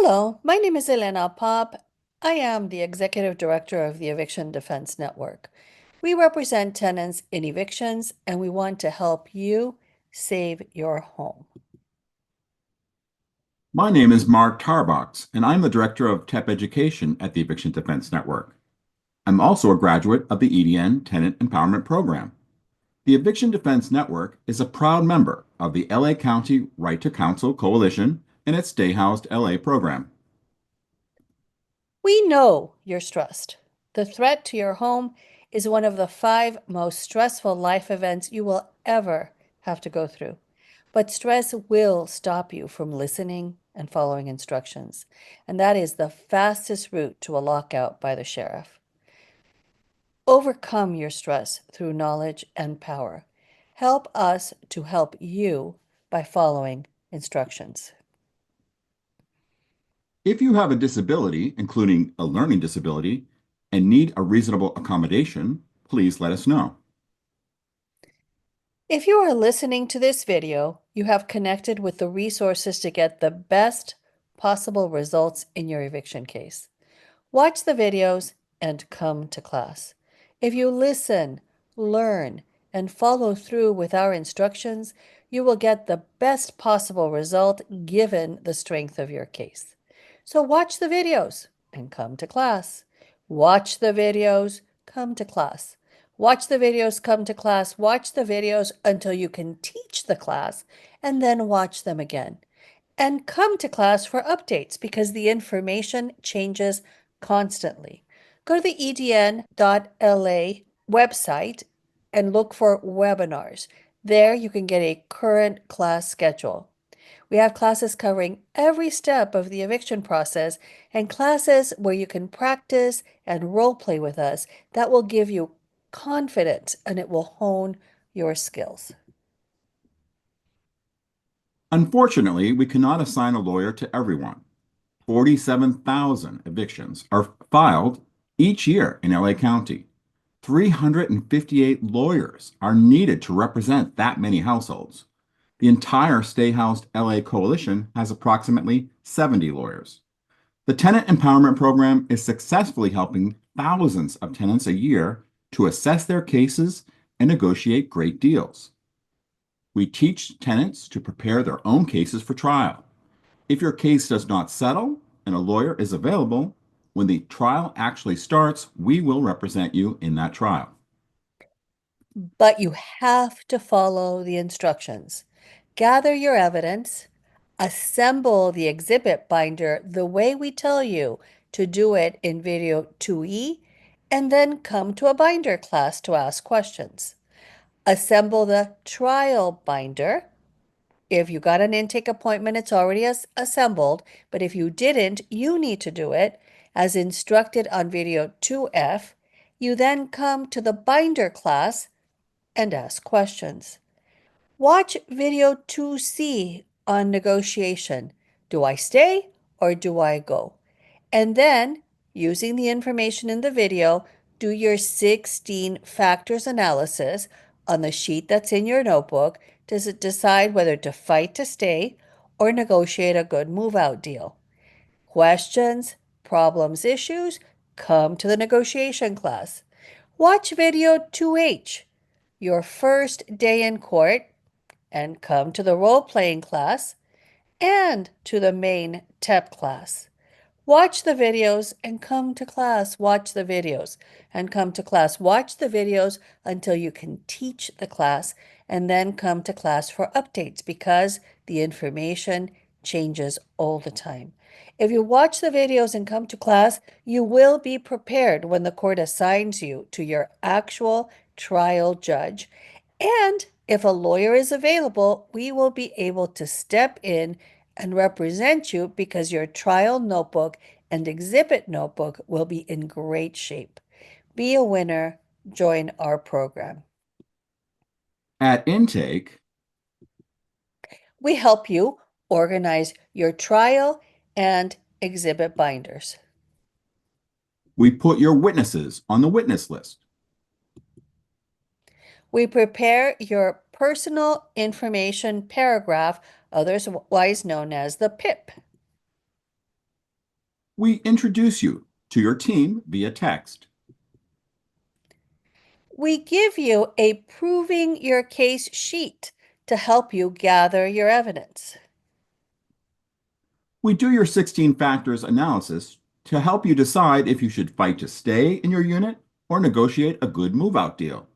Hello, my name is Elena Pop. I am the Executive Director of the Eviction Defense Network. We represent tenants in evictions and we want to help you save your home. My name is Mark Tarbox, and I'm the Director of TEP Education at the Eviction Defense Network. I'm also a graduate of the EDN Tenant Empowerment Program. The Eviction Defense Network is a proud member of the LA County Right to Counsel Coalition and its Stay Housed LA program. We know you're stressed. The threat to your home is one of the 5 most stressful life events you will ever have to go through. But stress will stop you from listening and following instructions, and that is the fastest route to a lockout by the sheriff. Overcome your stress through knowledge and power. Help us to help you by following instructions. If you have a disability, including a learning disability, and need a reasonable accommodation, please let us know. If you are listening to this video, you have connected with the resources to get the best possible results in your eviction case. Watch the videos and come to class. If you listen, learn, and follow through with our instructions, you will get the best possible result given the strength of your case. So watch the videos and come to class. Watch the videos, come to class. Watch the videos, come to class. Watch the videos until you can teach the class, and then watch them again. And come to class for updates because the information changes constantly. Go to the edn.la website and look for webinars. There you can get a current class schedule. We have classes covering every step of the eviction process and classes where you can practice and role play with us that will give you confidence and it will hone your skills. Unfortunately, we cannot assign a lawyer to everyone. 47,000 evictions are filed each year in LA County. 358 lawyers are needed to represent that many households. The entire Stay Housed LA Coalition has approximately 70 lawyers. The Tenant Empowerment Program is successfully helping thousands of tenants a year to assess their cases and negotiate great deals. We teach tenants to prepare their own cases for trial. If your case does not settle and a lawyer is available, when the trial actually starts, we will represent you in that trial. But you have to follow the instructions. Gather your evidence, assemble the exhibit binder the way we tell you to do it in video 2E, and then come to a binder class to ask questions. Assemble the trial binder. If you got an intake appointment, it's already assembled, but if you didn't, you need to do it as instructed on video 2F. You then come to the binder class and ask questions. Watch video 2C on negotiation. Do I stay or do I go? And then, using the information in the video, do your 16 factors analysis on the sheet that's in your notebook to decide whether to fight to stay or negotiate a good move out deal. Questions, problems, issues, come to the negotiation class. Watch video 2H, your first day in court, and come to the role playing class and to the main TEP class. Watch the videos and come to class. Watch the videos and come to class. Watch the videos until you can teach the class and then come to class for updates because the information changes all the time. If you watch the videos and come to class, you will be prepared when the court assigns you to your actual trial judge. And if a lawyer is available, we will be able to step in and represent you because your trial notebook and exhibit notebook will be in great shape. Be a winner. Join our program. At intake, We help you organize your trial and exhibit binders. we put your witnesses on the witness list. We prepare your personal information paragraph, otherwise known as the PIP. We introduce you to your team via text. We give you a proving your case sheet to help you gather your evidence. We do your 16 factors analysis to help you decide if you should fight to stay in your unit or negotiate a good move out deal.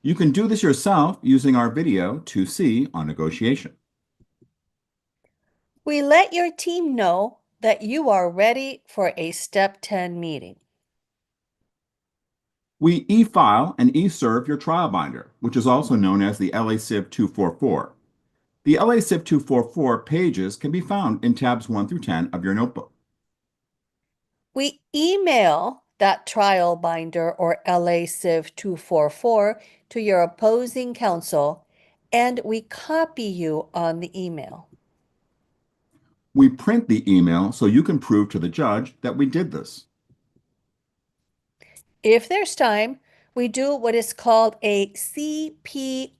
You can do this yourself using our video 2C on negotiation. We let your team know that you are ready for a Step 10 meeting. We e-file and e-serve your trial binder, which is also known as the LA Civ 244. The LA Civ 244 pages can be found in tabs 1 through 10 of your notebook. We email that trial binder or LA Civ 244 to your opposing counsel, and we copy you on the email. We print the email so you can prove to the judge that we did this. If there's time, we do what is called a CPRA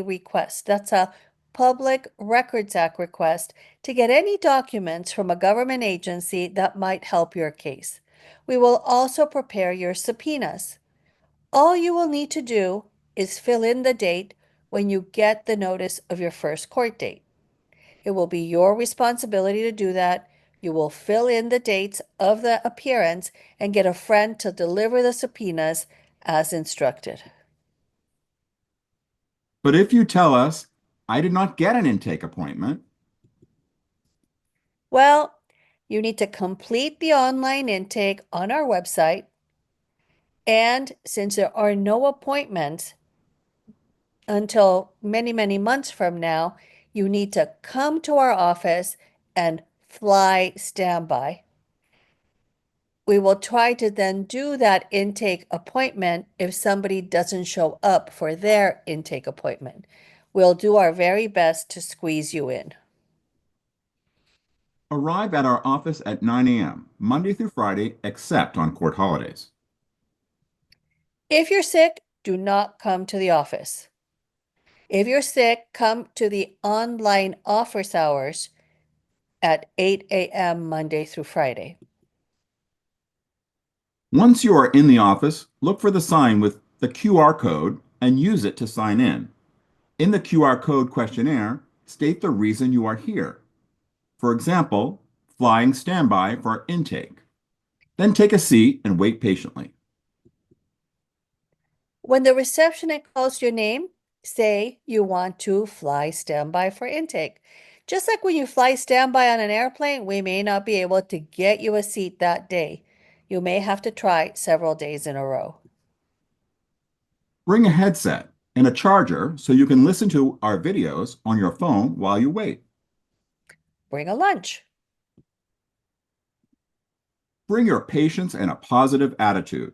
request. That's a Public Records Act request to get any documents from a government agency that might help your case. We will also prepare your subpoenas. All you will need to do is fill in the date when you get the notice of your first court date. It will be your responsibility to do that. You will fill in the dates of the appearance and get a friend to deliver the subpoenas as instructed. But if you tell us, I did not get an intake appointment, Well, you need to complete the online intake on our website. And since there are no appointments until many, many months from now, you need to come to our office and fly standby. We will try to then do that intake appointment if somebody doesn't show up for their intake appointment. We'll do our very best to squeeze you in. arrive at our office at 9 a.m., Monday through Friday, except on court holidays. If you're sick, do not come to the office. If you're sick, come to the online office hours at 8 a.m. Monday through Friday. Once you are in the office, look for the sign with the QR code and use it to sign in. In the QR code questionnaire, state the reason you are here. For example, flying standby for intake. Then take a seat and wait patiently. When the receptionist calls your name, say you want to fly standby for intake. Just like when you fly standby on an airplane, we may not be able to get you a seat that day. You may have to try several days in a row. Bring a headset and a charger so you can listen to our videos on your phone while you wait. Bring a lunch. Bring your patience and a positive attitude.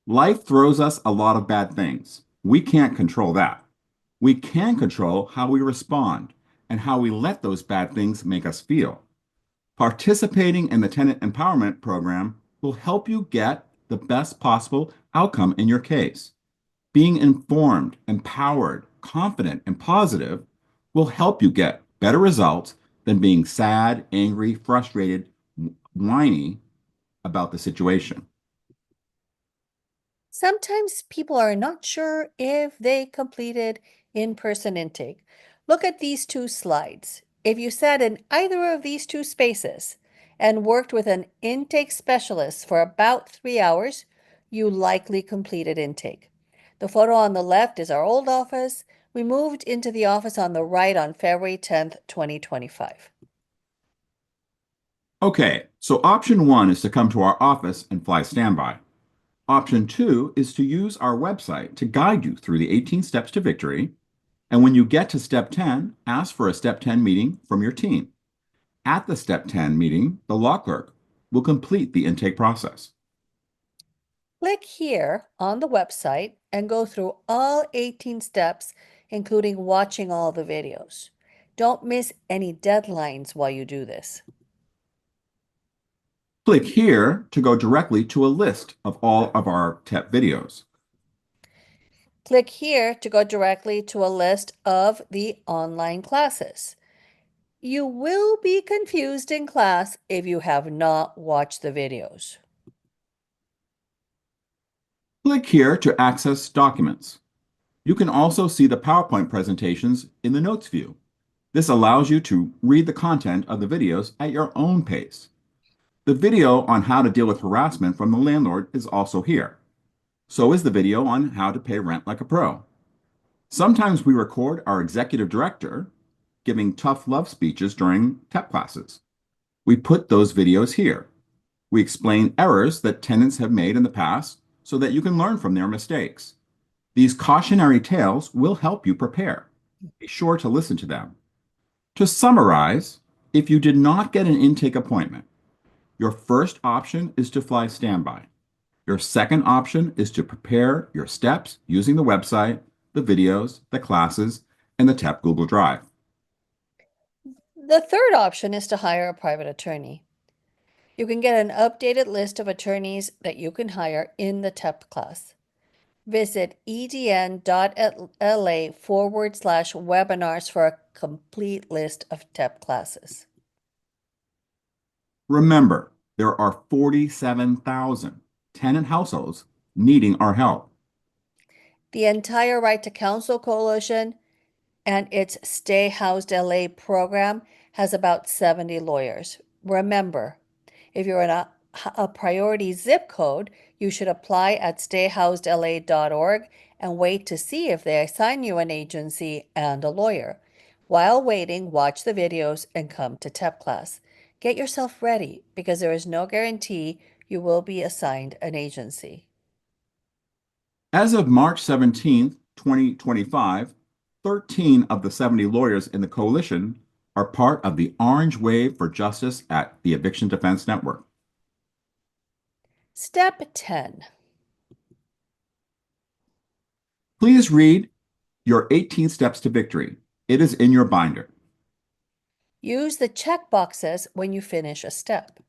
Life throws us a lot of bad things. We can't control that. We can control how we respond and how we let those bad things make us feel. Participating in the tenant empowerment program will help you get the best possible outcome in your case. Being informed, empowered, confident, and positive will help you get better results than being sad, angry, frustrated, whiny about the situation. Sometimes people are not sure if they completed in-person intake. Look at these two slides. If you sat in either of these two spaces and worked with an intake specialist for about 3 hours, you likely completed intake. The photo on the left is our old office. We moved into the office on the right on February 10th, 2025. Okay, so option one is to come to our office and fly standby. Option two is to use our website to guide you through the 18 steps to victory. And when you get to step 10, ask for a step 10 meeting from your team. At the step 10 meeting, the law clerk will complete the intake process. Click here on the website and go through all 18 steps, including watching all the videos. Don't miss any deadlines while you do this. Click here to go directly to a list of all of our TEP videos. Click here to go directly to a list of the online classes. You will be confused in class if you have not watched the videos. Click here to access documents. You can also see the PowerPoint presentations in the Notes view. This allows you to read the content of the videos at your own pace. The video on how to deal with harassment from the landlord is also here. So is the video on how to pay rent like a pro. Sometimes we record our executive director giving tough love speeches during TEP classes. We put those videos here. We explain errors that tenants have made in the past so that you can learn from their mistakes. These cautionary tales will help you prepare. Be sure to listen to them. To summarize, if you did not get an intake appointment, your first option is to fly standby. Your second option is to prepare your steps using the website, the videos, the classes, and the TEP Google Drive. The third option is to hire a private attorney. You can get an updated list of attorneys that you can hire in the TEP class. Visit edn.la/webinars for a complete list of TEP classes. Remember, there are 47,000 tenant households needing our help. The entire Right to Counsel Coalition and its Stay Housed LA program has about 70 lawyers. Remember, if you're in a priority zip code, you should apply at stayhousedla.org and wait to see if they assign you an agency and a lawyer. While waiting, watch the videos and come to TEP class. Get yourself ready because there is no guarantee you will be assigned an agency. As of March 17th, 2025, 13 of the 70 lawyers in the coalition are part of the Orange Wave for Justice at the Eviction Defense Network. Step 10. Please read your 18 Steps to Victory. It is in your binder. Use the check boxes when you finish a step.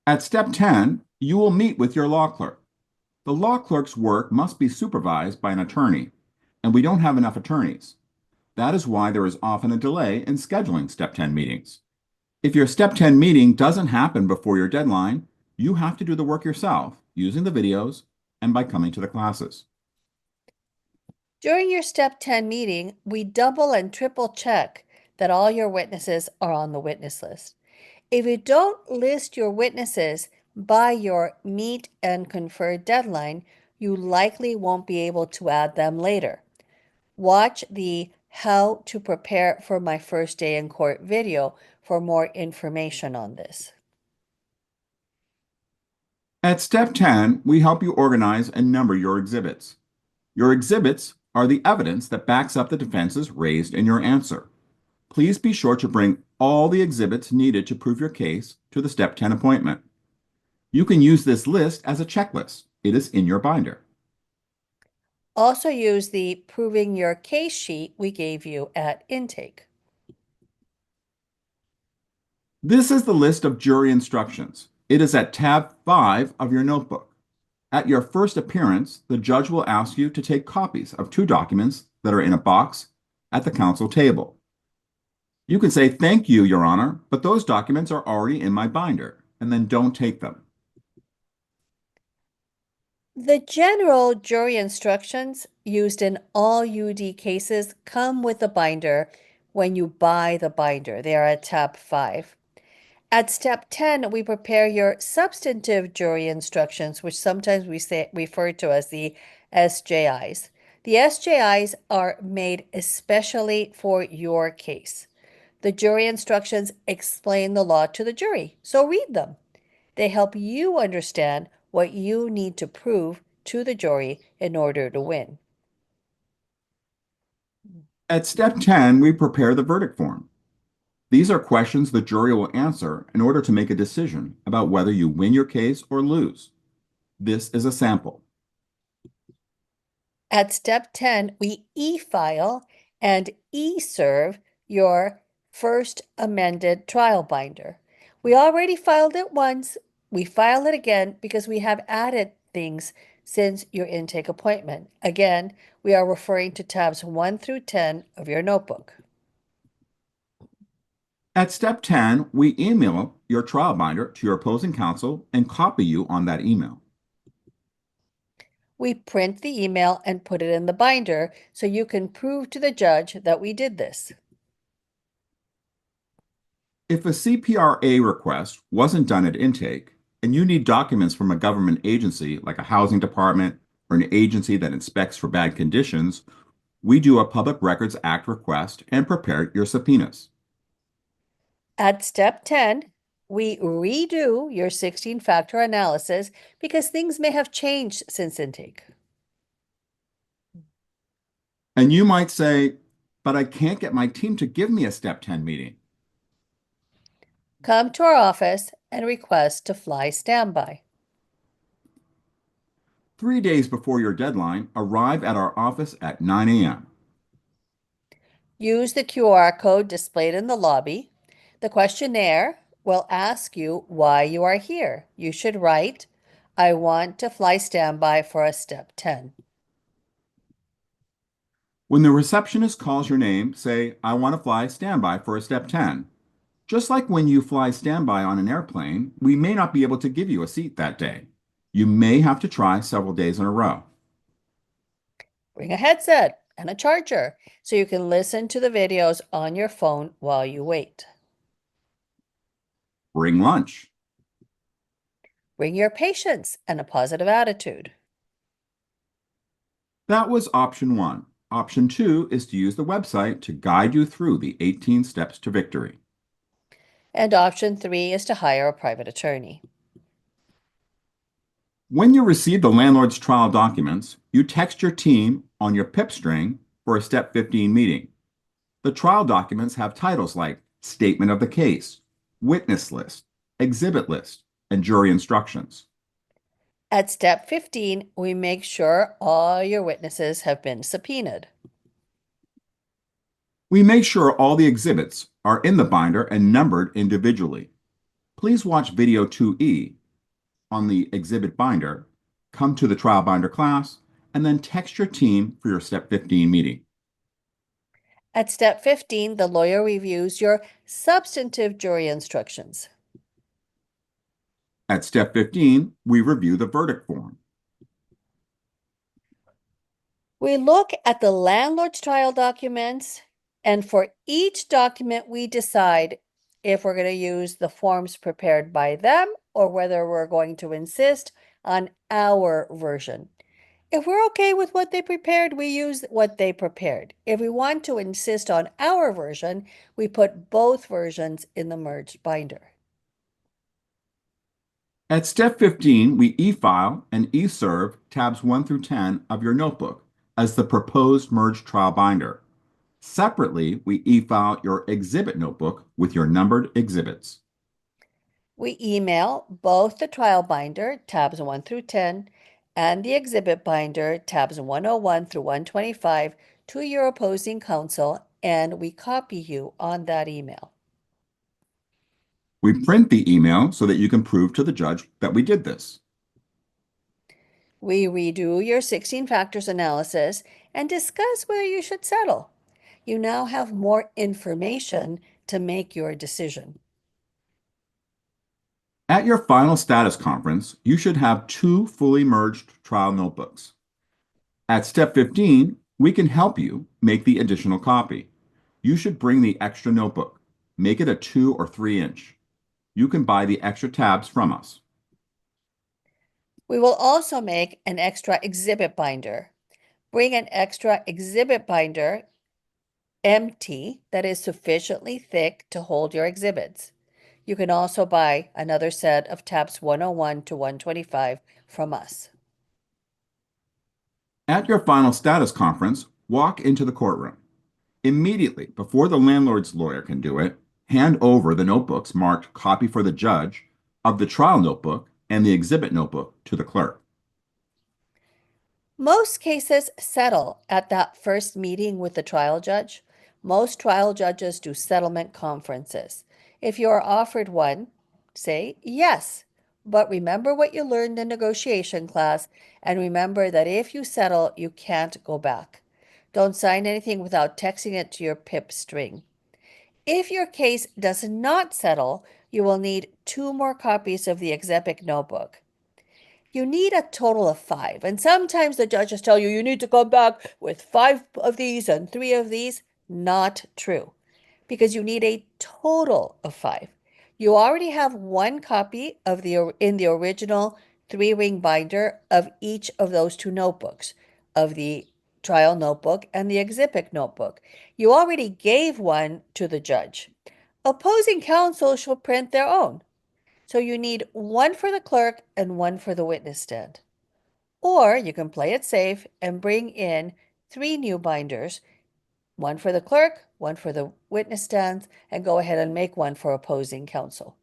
At step 10, you will meet with your law clerk. The law clerk's work must be supervised by an attorney, and we don't have enough attorneys. That is why there is often a delay in scheduling step 10 meetings. If your step 10 meeting doesn't happen before your deadline, you have to do the work yourself using the videos and by coming to the classes. During your step 10 meeting, we double and triple check that all your witnesses are on the witness list. If you don't list your witnesses by your meet and confer deadline, you likely won't be able to add them later. Watch the How to Prepare for My First Day in Court video for more information on this. At step 10, we help you organize and number your exhibits. Your exhibits are the evidence that backs up the defenses raised in your answer. Please be sure to bring all the exhibits needed to prove your case to the step 10 appointment. You can use this list as a checklist. It is in your binder. Also use the Proving Your Case sheet we gave you at intake. This is the list of jury instructions. It is at tab 5 of your notebook. At your first appearance, the judge will ask you to take copies of 2 documents that are in a box at the counsel table. You can say, "Thank you, Your Honor, but those documents are already in my binder," and then don't take them. The general jury instructions used in all UD cases come with the binder when you buy the binder. They are at tab 5. At step 10, we prepare your substantive jury instructions, which sometimes we refer to as the SJIs. The SJIs are made especially for your case. The jury instructions explain the law to the jury, so read them. They help you understand what you need to prove to the jury in order to win. At step 10, we prepare the verdict form. These are questions the jury will answer in order to make a decision about whether you win your case or lose. This is a sample. At step 10, we e-file and e-serve your first amended trial binder. We already filed it once. We file it again because we have added things since your intake appointment. Again, we are referring to tabs 1 through 10 of your notebook. At step 10, we email your trial binder to your opposing counsel and copy you on that email. We print the email and put it in the binder so you can prove to the judge that we did this. If a CPRA request wasn't done at intake and you need documents from a government agency like a housing department or an agency that inspects for bad conditions, we do a Public Records Act request and prepare your subpoenas. At step 10, we redo your 16-factor analysis because things may have changed since intake. And you might say, but I can't get my team to give me a step 10 meeting. Come to our office and request to fly standby. 3 days before your deadline, arrive at our office at 9 a.m. Use the QR code displayed in the lobby. The questionnaire will ask you why you are here. You should write, I want to fly standby for a step 10. When the receptionist calls your name, say, I want to fly standby for a step 10. Just like when you fly standby on an airplane, we may not be able to give you a seat that day. You may have to try several days in a row. Bring a headset and a charger so you can listen to the videos on your phone while you wait. Bring lunch. Bring your patience and a positive attitude. That was option 1. Option 2 is to use the website to guide you through the 18 steps to victory. And option 3 is to hire a private attorney. When you receive the landlord's trial documents, you text your team on your PIP string for a step 15 meeting. The trial documents have titles like Statement of the Case, Witness List, Exhibit List, and Jury Instructions. At step 15, we make sure all your witnesses have been subpoenaed. We make sure all the exhibits are in the binder and numbered individually. Please watch video 2E on the exhibit binder, come to the trial binder class, and then text your team for your step 15 meeting. At step 15, the lawyer reviews your substantive jury instructions. At step 15, we review the verdict form. We look at the landlord's trial documents, and for each document, we decide if we're going to use the forms prepared by them or whether we're going to insist on our version. If we're okay with what they prepared, we use what they prepared. If we want to insist on our version, we put both versions in the merged binder. At step 15, we e-file and e-serve tabs 1 through 10 of your notebook as the proposed merged trial binder. Separately, we e-file your exhibit notebook with your numbered exhibits. We email both the trial binder, tabs 1 through 10, and the exhibit binder, tabs 101 through 125, to your opposing counsel, and we copy you on that email. We print the email so that you can prove to the judge that we did this. We redo your 16 factors analysis and discuss whether you should settle. You now have more information to make your decision. At your final status conference, you should have 2 fully merged trial notebooks. At step 15, we can help you make the additional copy. You should bring the extra notebook. Make it a 2 or 3 inch. You can buy the extra tabs from us. We will also make an extra exhibit binder. Bring an extra exhibit binder empty that is sufficiently thick to hold your exhibits. You can also buy another set of tabs 101 to 125 from us. At your final status conference, walk into the courtroom. Immediately, before the landlord's lawyer can do it, hand over the notebooks marked copy for the judge of the trial notebook and the exhibit notebook to the clerk. Most cases settle at that first meeting with the trial judge. Most trial judges do settlement conferences. If you are offered one, say yes. But remember what you learned in negotiation class, and remember that if you settle, you can't go back. Don't sign anything without texting it to your PIP string. If your case does not settle, you will need 2 more copies of the exhibit notebook. You need a total of 5, and sometimes the judges tell you you need to come back with 5 of these and 3 of these. Not true, because you need a total of 5. You already have 1 copy of in the original 3-ring binder of each of those 2 notebooks, of the trial notebook and the exhibit notebook. You already gave one to the judge. Opposing counsel shall print their own. So you need one for the clerk and one for the witness stand. Or you can play it safe and bring in 3 new binders, one for the clerk, one for the witness stands, and go ahead and make one for opposing counsel.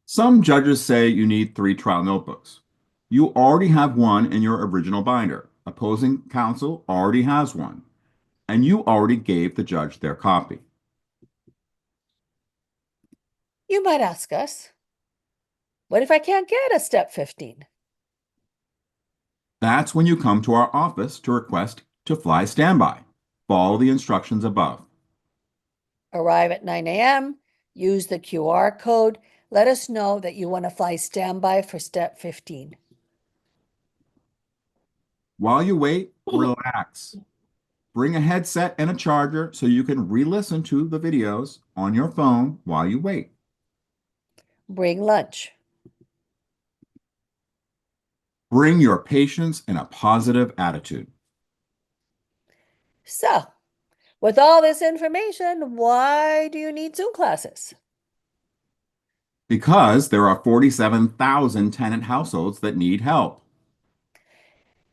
Some judges say you need 3 trial notebooks. You already have one in your original binder. Opposing counsel already has one, and you already gave the judge their copy. You might ask us, what if I can't get a step 15? That's when you come to our office to request to fly standby. Follow the instructions above. Arrive at 9 a.m., use the QR code, let us know that you want to fly standby for step 15. While you wait, relax. Bring a headset and a charger so you can re-listen to the videos on your phone while you wait. Bring lunch. Bring your patience and a positive attitude. So, with all this information, why do you need Zoom classes? Because there are 47,000 tenant households that need help.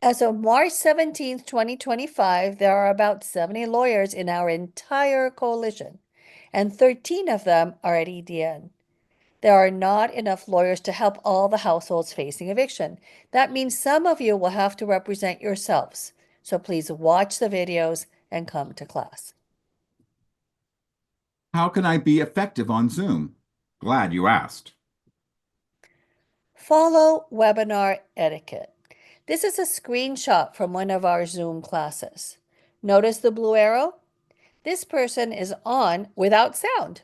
As of March 17th, 2025, there are about 70 lawyers in our entire coalition, and 13 of them are at EDN. There are not enough lawyers to help all the households facing eviction. That means some of you will have to represent yourselves. So please watch the videos and come to class. How can I be effective on Zoom? Glad you asked. Follow webinar etiquette. This is a screenshot from one of our Zoom classes. Notice the blue arrow? This person is on without sound.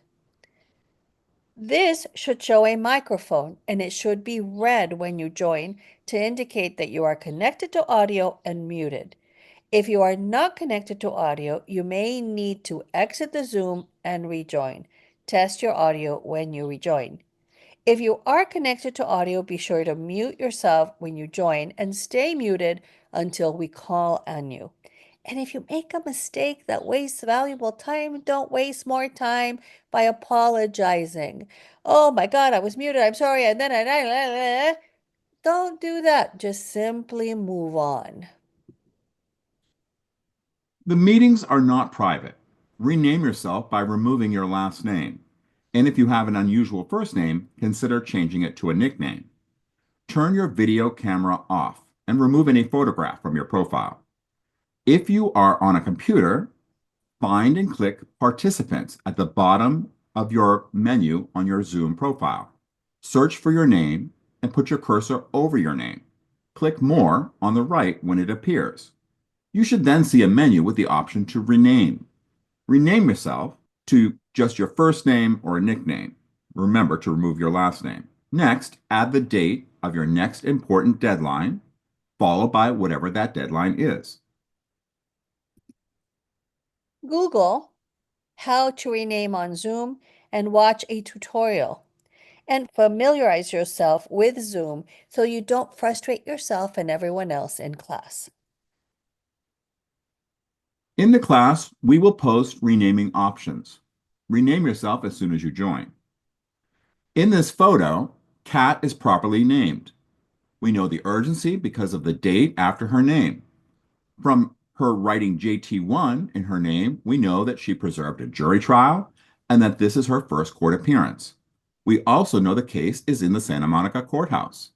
This should show a microphone, and it should be red when you join to indicate that you are connected to audio and muted. If you are not connected to audio, you may need to exit the Zoom and rejoin. Test your audio when you rejoin. If you are connected to audio, be sure to mute yourself when you join and stay muted until we call on you. And if you make a mistake that wastes valuable time, don't waste more time by apologizing. Oh my God, I was muted. I'm sorry. And then don't do that. Just simply move on. The meetings are not private. Rename yourself by removing your last name. And if you have an unusual first name, consider changing it to a nickname. Turn your video camera off and remove any photograph from your profile. If you are on a computer, find and click Participants at the bottom of your menu on your Zoom profile. Search for your name and put your cursor over your name. Click More on the right when it appears. You should then see a menu with the option to rename. Rename yourself to just your first name or a nickname. Remember to remove your last name. Next, add the date of your next important deadline, followed by whatever that deadline is. Google how to rename on Zoom and watch a tutorial. And familiarize yourself with Zoom so you don't frustrate yourself and everyone else in class. In the class, we will post renaming options. Rename yourself as soon as you join. In this photo, Kat is properly named. We know the urgency because of the date after her name. From her writing JT1 in her name, we know that she preserved a jury trial and that this is her first court appearance. We also know the case is in the Santa Monica courthouse.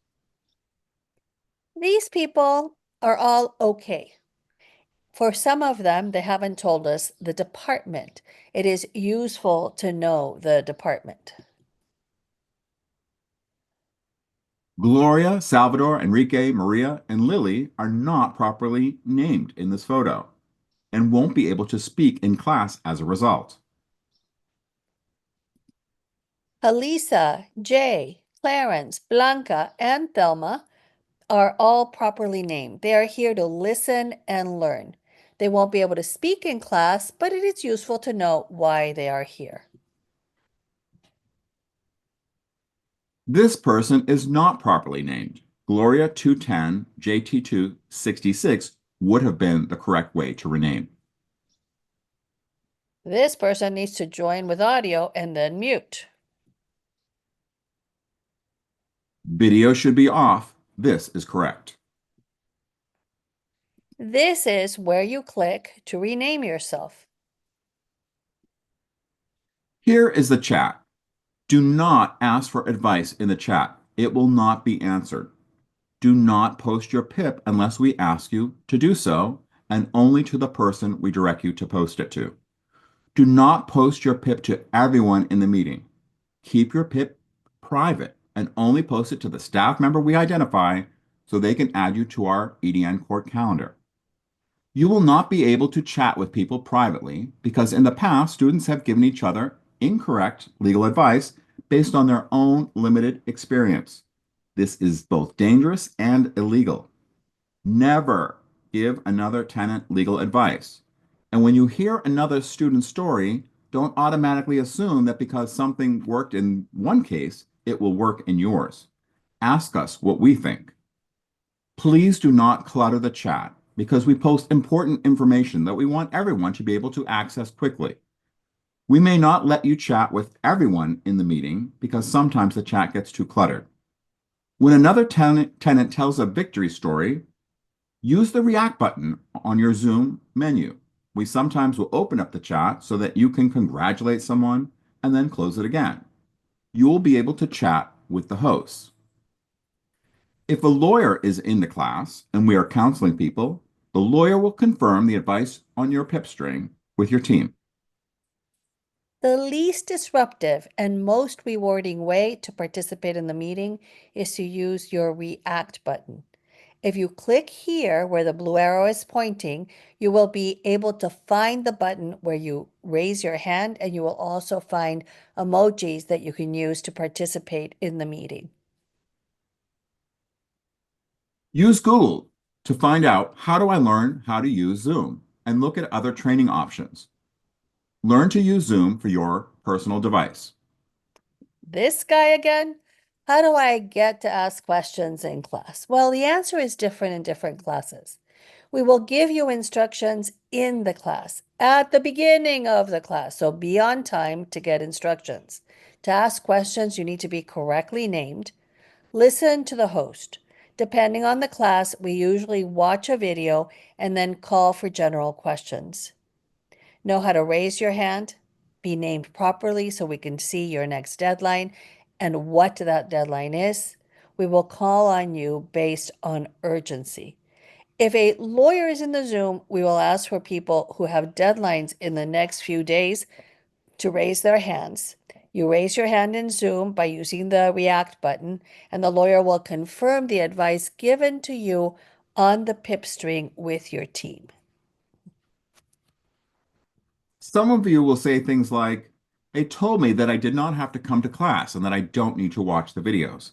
These people are all okay. For some of them, they haven't told us the department. It is useful to know the department. Gloria, Salvador, Enrique, Maria, and Lily are not properly named in this photo. and won't be able to speak in class as a result. Elisa, Jay, Clarence, Blanca, and Thelma are all properly named. They are here to listen and learn. They won't be able to speak in class, but it is useful to know why they are here. This person is not properly named. Gloria 210, JT 266 would have been the correct way to rename. This person needs to join with audio and then mute. Video should be off. This is correct. This is where you click to rename yourself. Here is the chat. Do not ask for advice in the chat. It will not be answered. Do not post your PIP unless we ask you to do so, and only to the person we direct you to post it to. Do not post your PIP to everyone in the meeting. Keep your PIP private and only post it to the staff member we identify so they can add you to our EDN court calendar. You will not be able to chat with people privately because in the past, students have given each other incorrect legal advice based on their own limited experience. This is both dangerous and illegal. Never give another tenant legal advice. And when you hear another student's story, don't automatically assume that because something worked in one case, it will work in yours. Ask us what we think. Please do not clutter the chat because we post important information that we want everyone to be able to access quickly. We may not let you chat with everyone in the meeting because sometimes the chat gets too cluttered. When another tenant tells a victory story, use the react button on your Zoom menu. We sometimes will open up the chat so that you can congratulate someone and then close it again. You will be able to chat with the hosts. If a lawyer is in the class and we are counseling people, the lawyer will confirm the advice on your PIP string with your team. The least disruptive and most rewarding way to participate in the meeting is to use your React button. If you click here where the blue arrow is pointing, you will be able to find the button where you raise your hand, and you will also find emojis that you can use to participate in the meeting. Use Google to find out how do I learn how to use Zoom and look at other training options. Learn to use Zoom for your personal device. This guy again? How do I get to ask questions in class? Well, the answer is different in different classes. We will give you instructions in the class, at the beginning of the class, so be on time to get instructions. To ask questions, you need to be correctly named. Listen to the host. Depending on the class, we usually watch a video and then call for general questions. Know how to raise your hand, be named properly so we can see your next deadline and what that deadline is. We will call on you based on urgency. If a lawyer is in the Zoom, we will ask for people who have deadlines in the next few days to raise their hands. You raise your hand in Zoom by using the React button, and the lawyer will confirm the advice given to you on the PIP string with your team. Some of you will say things like, they told me that I did not have to come to class and that I don't need to watch the videos.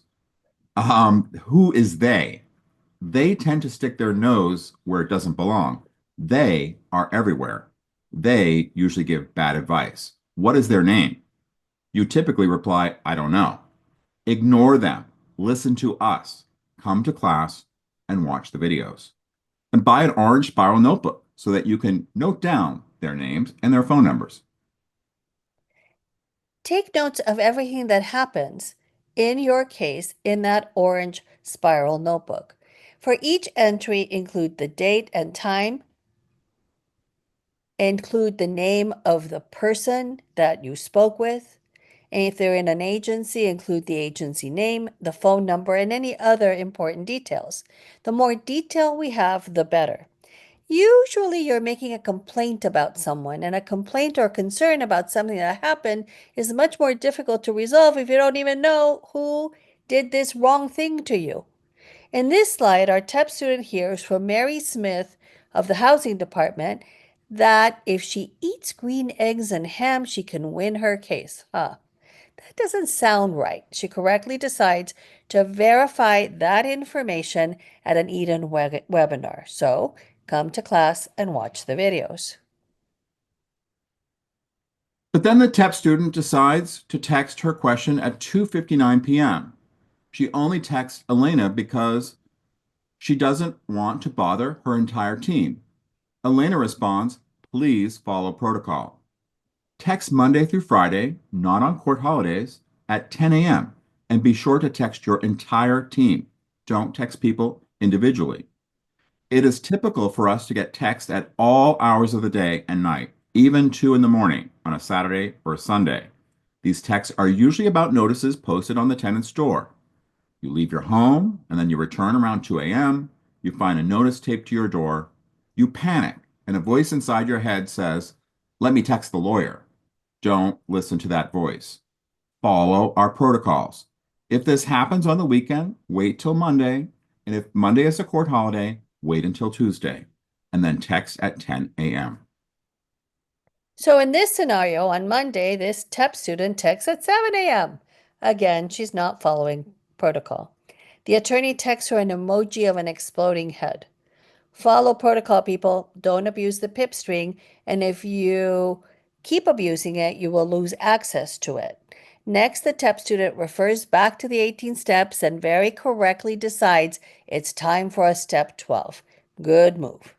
Who is they? They tend to stick their nose where it doesn't belong. They are everywhere. They usually give bad advice. What is their name? You typically reply, I don't know. Ignore them. Listen to us. Come to class and watch the videos. And buy an orange spiral notebook so that you can note down their names and their phone numbers. Take notes of everything that happens in your case in that orange spiral notebook. For each entry, include the date and time, include the name of the person that you spoke with, and if they're in an agency, include the agency name, the phone number, and any other important details. The more detail we have, the better. Usually you're making a complaint about someone, and a complaint or concern about something that happened is much more difficult to resolve if you don't even know who did this wrong thing to you. In this slide, our TEP student here is from Mary Smith of the Housing Department. that if she eats green eggs and ham, she can win her case. That doesn't sound right. She correctly decides to verify that information at an Eden webinar. So come to class and watch the videos. But then the TEP student decides to text her question at 2:59 p.m. She only texts Elena because she doesn't want to bother her entire team. Elena responds, "Please follow protocol." Text Monday through Friday, not on court holidays, at 10 a.m. and be sure to text your entire team. Don't text people individually. It is typical for us to get text at all hours of the day and night, even 2 in the morning on a Saturday or a Sunday. These texts are usually about notices posted on the tenant's door. You leave your home and then you return around 2 a.m. You find a notice taped to your door. You panic, and a voice inside your head says, "Let me text the lawyer." Don't listen to that voice. Follow our protocols. If this happens on the weekend, wait till Monday. And if Monday is a court holiday, wait until Tuesday. And then text at 10 a.m. So in this scenario, on Monday, this TEP student texts at 7 a.m. Again, she's not following protocol. The attorney texts her an emoji of an exploding head. Follow protocol, people. Don't abuse the pip string. And if you keep abusing it, you will lose access to it. Next, the TEP student refers back to the 18 steps and very correctly decides it's time for a step 12. Good move.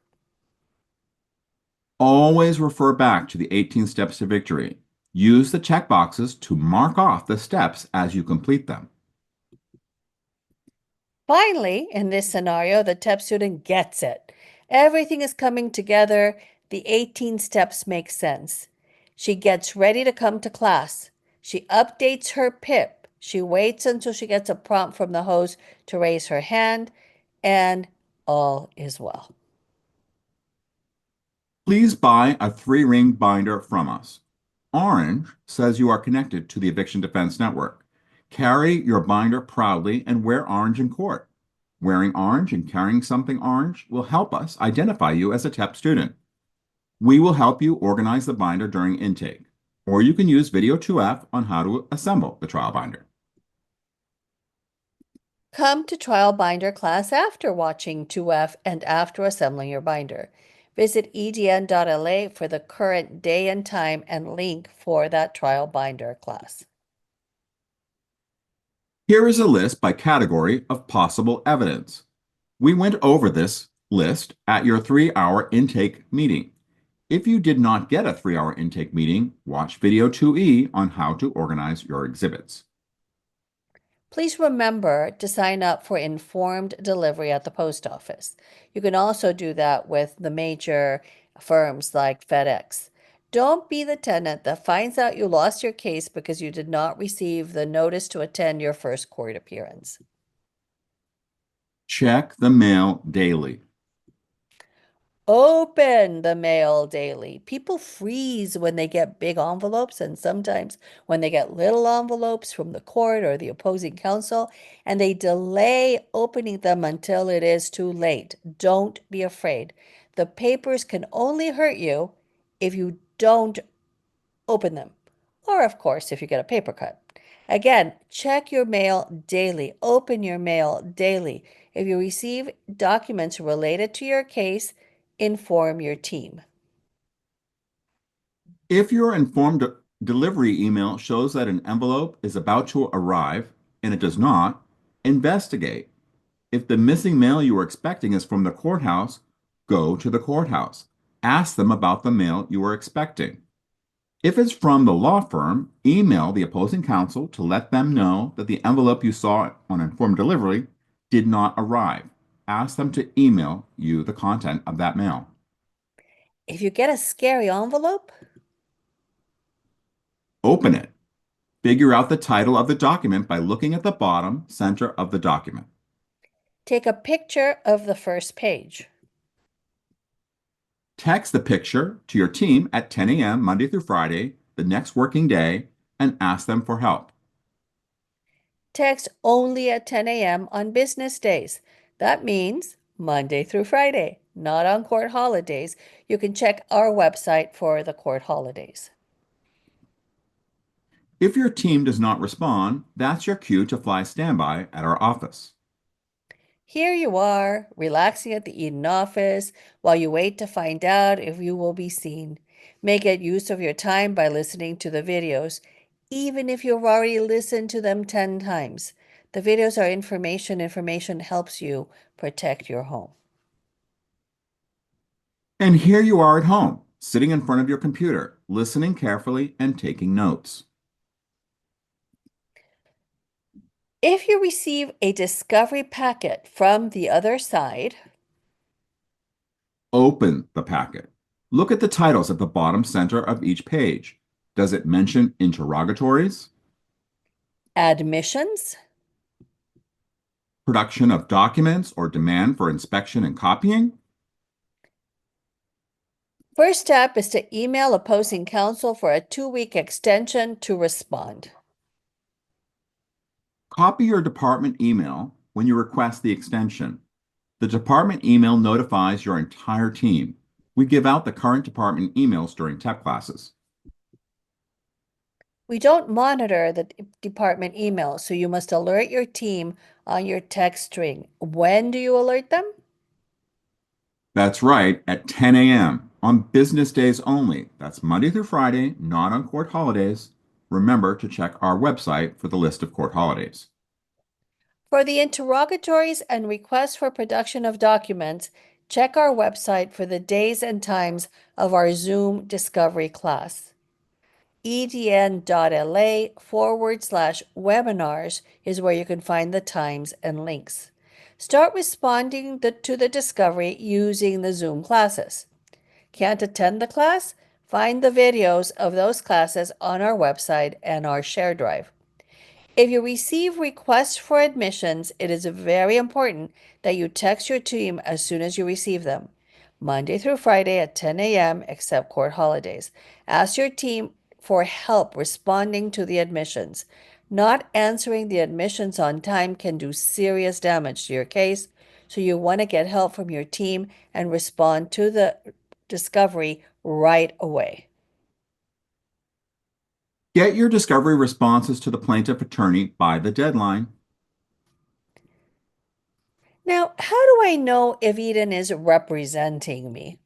Always refer back to the 18 steps to victory. Use the checkboxes to mark off the steps as you complete them. Finally, in this scenario, the TEP student gets it. Everything is coming together. The 18 steps make sense. She gets ready to come to class. She updates her PIP. She waits until she gets a prompt from the host to raise her hand, and all is well. Please buy a 3-ring binder from us. Orange says you are connected to the Eviction Defense Network. Carry your binder proudly and wear orange in court. Wearing orange and carrying something orange will help us identify you as a TEP student. We will help you organize the binder during intake, or you can use Video 2F on how to assemble the trial binder. Come to Trial Binder class after watching 2F and after assembling your binder. Visit edn.la for the current day and time and link for that Trial Binder class. Here is a list by category of possible evidence. We went over this list at your 3-hour intake meeting. If you did not get a 3-hour intake meeting, watch Video 2E on how to organize your exhibits. Please remember to sign up for informed delivery at the post office. You can also do that with the major firms like FedEx. Don't be the tenant that finds out you lost your case because you did not receive the notice to attend your first court appearance. Check the mail daily. Open the mail daily. People freeze when they get big envelopes, and sometimes when they get little envelopes from the court or the opposing counsel, and they delay opening them until it is too late. Don't be afraid. The papers can only hurt you if you don't open them, or of course, if you get a paper cut. Again, check your mail daily. Open your mail daily. If you receive documents related to your case, inform your team. If your informed delivery email shows that an envelope is about to arrive and it does not, investigate. If the missing mail you were expecting is from the courthouse, go to the courthouse. Ask them about the mail you were expecting. If it's from the law firm, email the opposing counsel to let them know that the envelope you saw on informed delivery did not arrive. Ask them to email you the content of that mail. If you get a scary envelope, Open it. Figure out the title of the document by looking at the bottom center of the document. take a picture of the first page. Text the picture to your team at 10 a.m. Monday through Friday, the next working day, and ask them for help. Text only at 10 a.m. on business days. That means Monday through Friday, not on court holidays. You can check our website for the court holidays. If your team does not respond, that's your cue to fly standby at our office. Here you are, relaxing at the Eden office while you wait to find out if you will be seen. Make good use of your time by listening to the videos, even if you've already listened to them 10 times. The videos are information. Information helps you protect your home. And here you are at home, sitting in front of your computer, listening carefully and taking notes. If you receive a discovery packet from the other side, Open the packet. Look at the titles at the bottom center of each page. Does it mention interrogatories, admissions, production of documents, or demand for inspection and copying? first step is to email opposing counsel for a 2-week extension to respond. Copy your department email when you request the extension. The department email notifies your entire team. We give out the current department emails during tech classes. We don't monitor the department email, so you must alert your team on your text string. When do you alert them? That's right, at 10 a.m. on business days only. That's Monday through Friday, not on court holidays. Remember to check our website for the list of court holidays. For the interrogatories and requests for production of documents, check our website for the days and times of our Zoom discovery class. edn.la/webinars is where you can find the times and links. Start responding to the discovery using the Zoom classes. Can't attend the class? Find the videos of those classes on our website and our share drive. If you receive requests for admissions, it is very important that you text your team as soon as you receive them, Monday through Friday at 10 a.m., except court holidays. Ask your team for help responding to the admissions. Not answering the admissions on time can do serious damage to your case, so you want to get help from your team and respond to the discovery right away. Get your discovery responses to the plaintiff attorney by the deadline. Now, how do I know if Eden is representing me?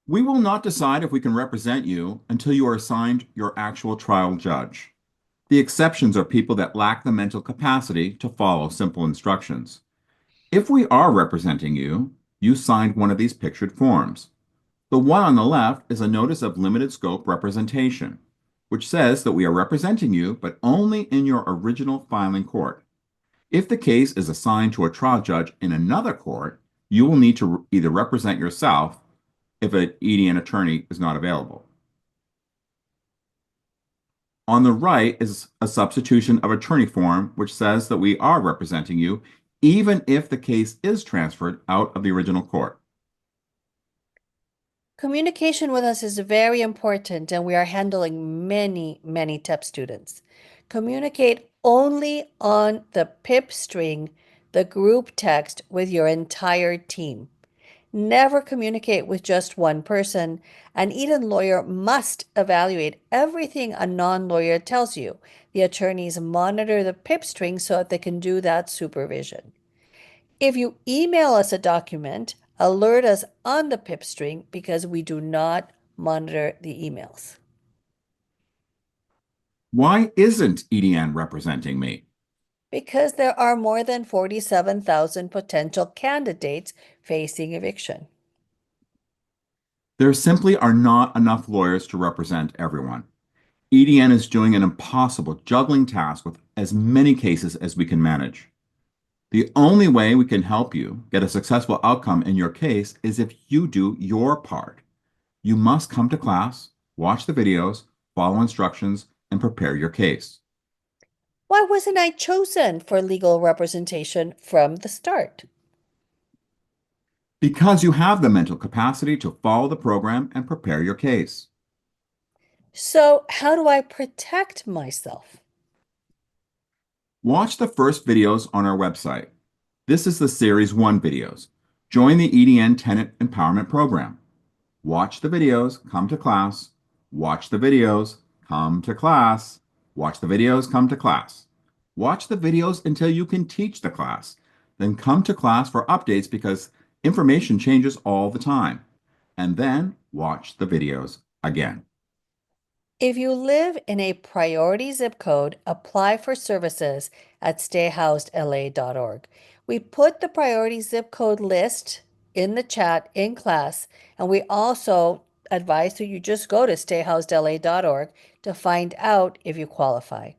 We will not decide if we can represent you until you are assigned your actual trial judge. The exceptions are people that lack the mental capacity to follow simple instructions. If we are representing you, you signed one of these pictured forms. The one on the left is a notice of limited scope representation, which says that we are representing you, but only in your original filing court. If the case is assigned to a trial judge in another court, you will need to either represent yourself if an EDN attorney is not available. On the right is a substitution of attorney form, which says that we are representing you, even if the case is transferred out of the original court. Communication with us is very important, and we are handling many TEP students. Communicate only on the PIP string, the group text, with your entire team. Never communicate with just one person. An Eden lawyer must evaluate everything a non-lawyer tells you. The attorneys monitor the PIP string so that they can do that supervision. If you email us a document, alert us on the PIP string because we do not monitor the emails. Why isn't EDN representing me? Because there are more than 47,000 potential candidates facing eviction. There simply are not enough lawyers to represent everyone. EDN is doing an impossible juggling task with as many cases as we can manage. The only way we can help you get a successful outcome in your case is if you do your part. You must come to class, watch the videos, follow instructions, and prepare your case. Why wasn't I chosen for legal representation from the start? Because you have the mental capacity to follow the program and prepare your case. So, how do I protect myself? Watch the first videos on our website. This is the Series 1 videos. Join the EDN Tenant Empowerment Program. Watch the videos, come to class. Watch the videos, come to class. Watch the videos, come to class. Watch the videos until you can teach the class. Then come to class for updates because information changes all the time. And then watch the videos again. If you live in a priority zip code, apply for services at stayhousedla.org. We put the priority zip code list in the chat in class, and we also advise that you just go to stayhousedla.org to find out if you qualify.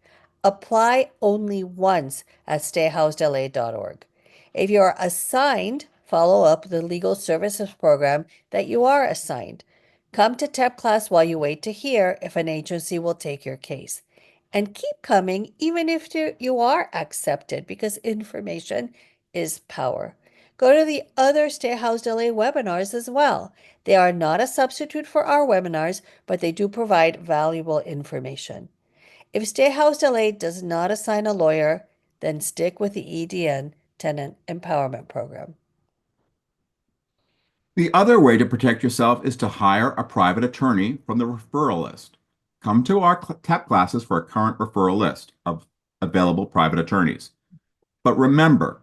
Apply only once at stayhousedla.org. If you are assigned, follow up the legal services program that you are assigned. Come to TEP class while you wait to hear if an agency will take your case. And keep coming even if you are accepted because information is power. Go to the other Stay Housed LA webinars as well. They are not a substitute for our webinars, but they do provide valuable information. If Stay Housed LA does not assign a lawyer, then stick with the EDN Tenant Empowerment Program. The other way to protect yourself is to hire a private attorney from the referral list. Come to our TEP classes for a current referral list of available private attorneys. But remember,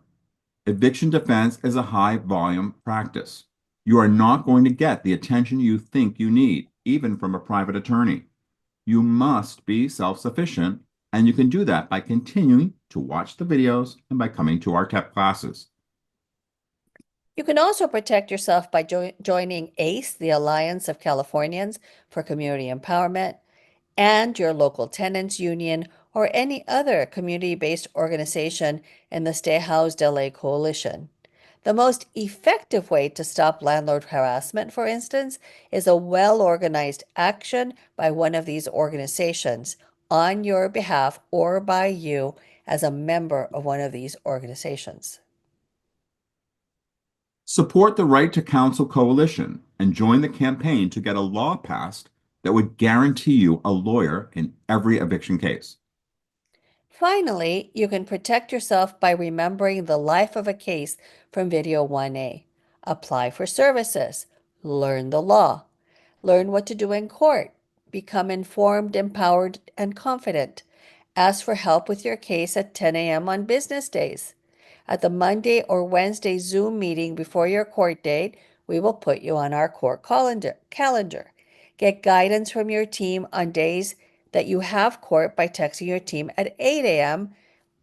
eviction defense is a high volume practice. You are not going to get the attention you think you need, even from a private attorney. You must be self-sufficient, and you can do that by continuing to watch the videos and by coming to our TEP classes. You can also protect yourself by joining ACE, the Alliance of Californians for Community Empowerment, and your local tenants union or any other community-based organization in the Stay Housed LA Coalition. The most effective way to stop landlord harassment, for instance, is a well-organized action by one of these organizations on your behalf or by you as a member of one of these organizations. Support the Right to Counsel Coalition and join the campaign to get a law passed that would guarantee you a lawyer in every eviction case. Finally, you can protect yourself by remembering the life of a case from Video 1A. Apply for services. Learn the law. Learn what to do in court. Become informed, empowered, and confident. Ask for help with your case at 10 a.m. on business days. At the Monday or Wednesday Zoom meeting before your court date, we will put you on our court calendar. Get guidance from your team on days that you have court by texting your team at 8 a.m.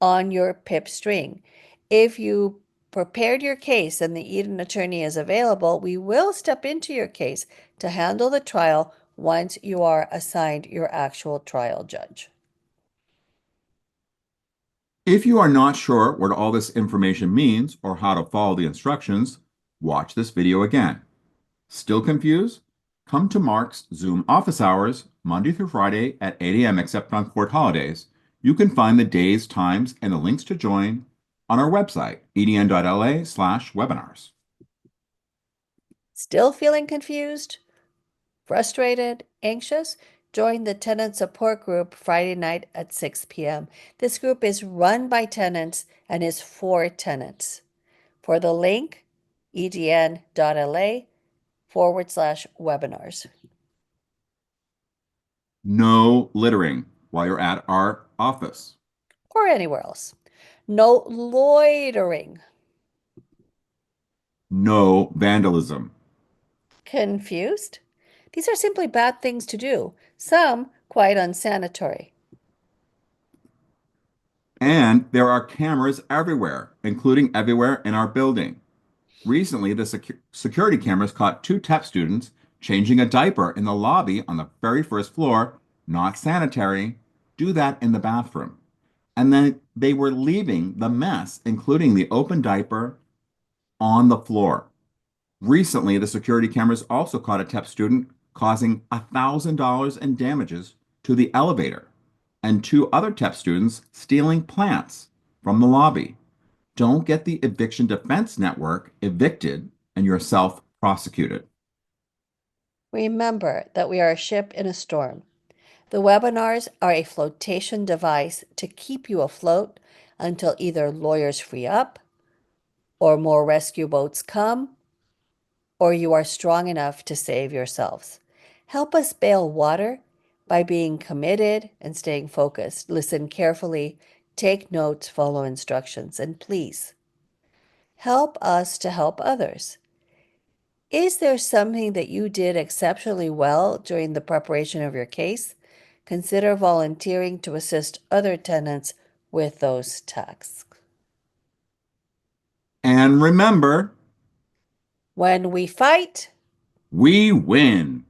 on your PIP string. If you prepared your case and the Eden attorney is available, we will step into your case to handle the trial once you are assigned your actual trial judge. If you are not sure what all this information means or how to follow the instructions, watch this video again. Still confused? Come to Mark's Zoom office hours, Monday through Friday at 8 a.m. except on court holidays. You can find the days, times, and the links to join on our website, edn.la/webinars. Still feeling confused? Frustrated? Anxious? Join the tenant support group Friday night at 6 p.m. This group is run by tenants and is for tenants. For the link, edn.la/webinars. No littering while you're at our office. Or anywhere else. No loitering. No vandalism. Confused? These are simply bad things to do, some quite unsanitary. And there are cameras everywhere, including everywhere in our building. Recently, the security cameras caught two TEP students changing a diaper in the lobby on the very first floor. Not sanitary. Do that in the bathroom. And then they were leaving the mess, including the open diaper, on the floor. Recently, the security cameras also caught a TEP student causing $1,000 in damages to the elevator and two other TEP students stealing plants from the lobby. Don't get the Eviction Defense Network evicted and yourself prosecuted. Remember that we are a ship in a storm. The webinars are a flotation device to keep you afloat until either lawyers free up or more rescue boats come or you are strong enough to save yourselves. Help us bail water by being committed and staying focused. Listen carefully, take notes, follow instructions, and please help us to help others. Is there something that you did exceptionally well during the preparation of your case? Consider volunteering to assist other tenants with those tasks. And remember, When we fight, we win.